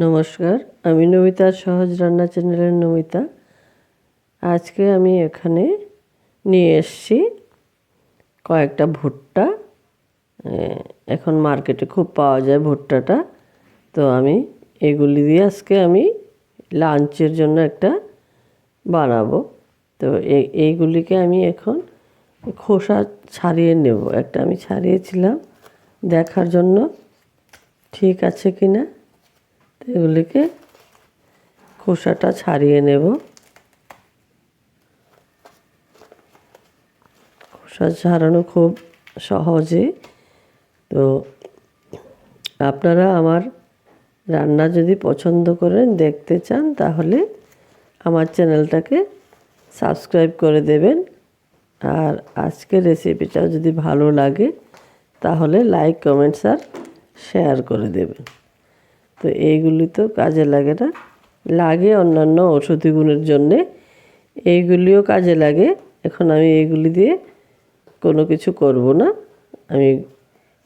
নমস্কার, আমি নমিতার সহজ রান্না চ্যানেলের নমিতা। আজকে আমি এখানে নিয়ে এসেছি কয়েকটা ভুট্টা। এখন মার্কেটে খুব পাওয়া যায় ভুট্টাটা। তো আমি এগুলি দিয়ে আজকে আমি লাঞ্চের জন্য একটা বানাবো। তো এইগুলিকে আমি এখন খোসা ছাড়িয়ে নেব। একটা আমি ছাড়িয়েছিলাম দেখার জন্য ঠিক আছে কি না। এগুলিকে খোসাটা ছাড়িয়ে নেব। খোসা ছাড়ানো খুব সহজে। তো আপনারা আমার রান্না যদি পছন্দ করেন, দেখতে চান, তাহলে আমার চ্যানেলটাকে সাবস্ক্রাইব করে দেবেন। আর আজকের রেসিপিটা যদি ভালো লাগে তাহলে লাইক, কমেন্টস আর শেয়ার করে দেবেন। তো এইগুলি তো কাজে লাগে না, লাগে অন্যান্য ঔষধি গুণের জন্যে, এইগুলিও কাজে লাগে। এখন আমি এইগুলি দিয়ে কোনো কিছু করব না। আমি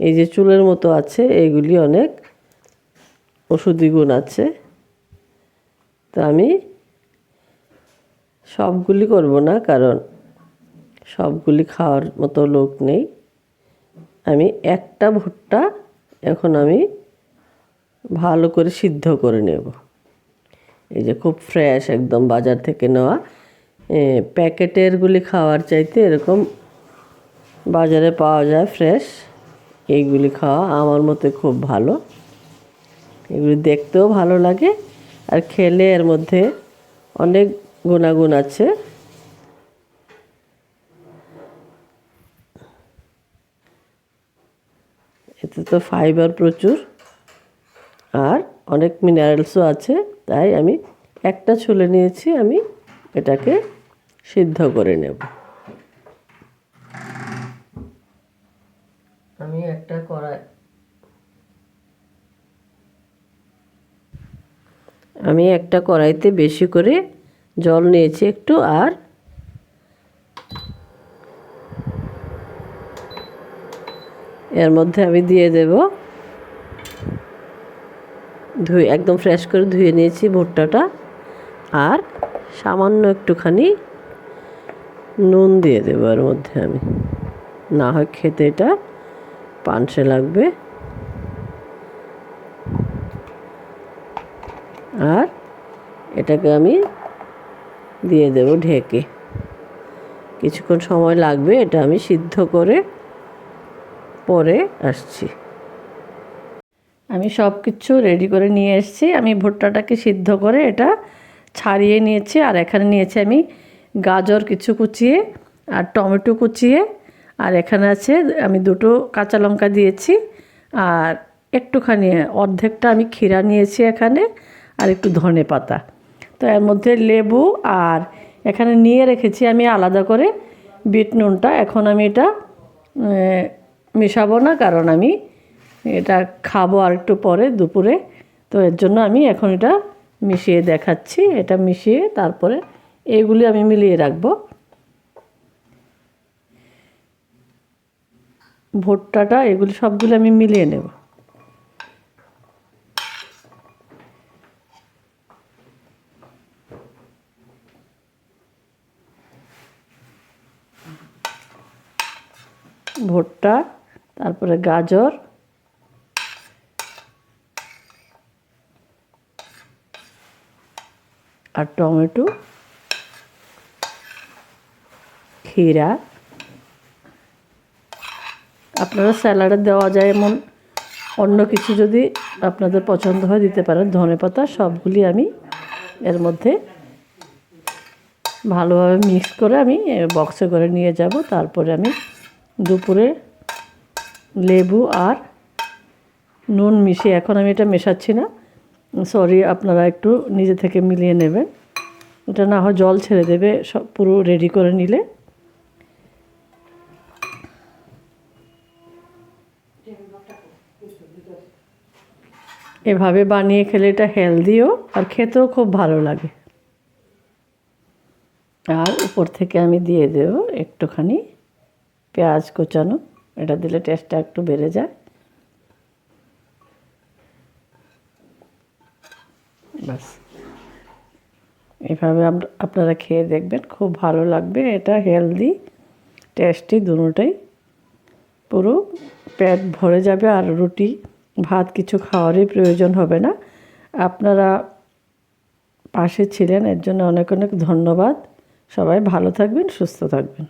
এই যে চুলের মতো আছে, এইগুলি অনেক ওষুধি গুণ আছে। তো আমি সবগুলি করব না, কারণ সবগুলি খাওয়ার মতো লোক নেই। আমি একটা ভুট্টা এখন আমি ভালো করে সিদ্ধ করে নেব। এই যে খুব ফ্রেশ, একদম বাজার থেকে নেওয়া। প্যাকেটেরগুলি খাওয়ার চাইতে এরকম বাজারে পাওয়া যায় ফ্রেশ, এইগুলি খাওয়া আমার মতে খুব ভালো। এগুলি দেখতেও ভালো লাগে, আর খেলে এর মধ্যে অনেক গুণাগুণ আছে। এতে তো ফাইবার প্রচুর আর অনেক মিনারেলসও আছে। তাই আমি একটা ছুলে নিয়েছি, আমি এটাকে সিদ্ধ করে নেব। আমি একটা কড়াইতে বেশি করে জল নিয়েছি একটু, আর এর মধ্যে আমি দিয়ে দেব একদম ফ্রেশ করে ধুয়ে নিয়েছি ভুট্টাটা, আর সামান্য একটুখানি নুন দিয়ে দেবো এর মধ্যে। আমি না হয় খেতে এটা পানসে লাগবে। আর এটাকে আমি দিয়ে দেব ঢেকে। কিছুক্ষণ সময় লাগবে, এটা আমি সিদ্ধ করে পরে আসছি। আমি সব কিছু রেডি করে নিয়ে এসেছি। আমি ভুট্টাটাকে সিদ্ধ করে এটা ছাড়িয়ে নিয়েছি। আর এখানে নিয়েছি আমি গাজর কিছু কুচিয়ে, আর টমেটো কুচিয়ে, আর এখানে আছে আমি 2টো কাঁচা লঙ্কা দিয়েছি, আর একটুখানি অর্ধেকটা আমি ক্ষীরা নিয়েছি এখানে, আর একটু ধনে পাতা। তো এর মধ্যে লেবু, আর এখানে নিয়ে রেখেছি আমি আলাদা করে বিট নুনটা। এখন আমি এটা মেশাবো না, কারণ আমি এটা খাবো আর একটু পরে দুপুরে। তো এর জন্য আমি এখন এটা মিশিয়ে দেখাচ্ছি। এটা মিশিয়ে তারপরে এইগুলি আমি মিলিয়ে রাখবো। ভুট্টাটা এগুলি সবগুলো আমি মিলিয়ে নেব। ভুট্টা, তারপরে গাজর, আর টমেটো, ক্ষীরা। আপনারা স্যালাডে দেওয়া যায় এমন অন্য কিছু যদি আপনাদের পছন্দ হয় দিতে পারেন, ধনেপাতা। সবগুলি আমি এর মধ্যে ভালোভাবে মিক্স করে আমি বক্সে করে নিয়ে যাব। তারপরে আমি দুপুরে লেবু আর নুন মিশিয়ে, এখন আমি এটা মেশাচ্ছি না, সরি, আপনারা একটু নিজে থেকে মিলিয়ে নেবেন। এটা না হয় জল ছেড়ে দেবে সব পুরো রেডি করে নিলে। এভাবে বানিয়ে খেলে এটা হেলদিও, আর খেতেও খুব ভালো লাগে। আর উপর থেকে আমি দিয়ে দেব একটুখানি পেঁয়াজ কোচানো। এটা দিলে টেস্টটা একটু বেড়ে যায়। ব্যাস, এভাবে আপনারা খেয়ে দেখবেন, খুব ভালো লাগবে। এটা হেলদি, টেস্টি, দুটোটাই। পুরো পেট ভরে যাবে, আর রুটি ভাত কিছু খাওয়ারই প্রয়োজন হবে না। আপনারা পাশে ছিলেন, এর জন্য অনেক অনেক ধন্যবাদ। সবাই ভালো থাকবেন, সুস্থ থাকবেন।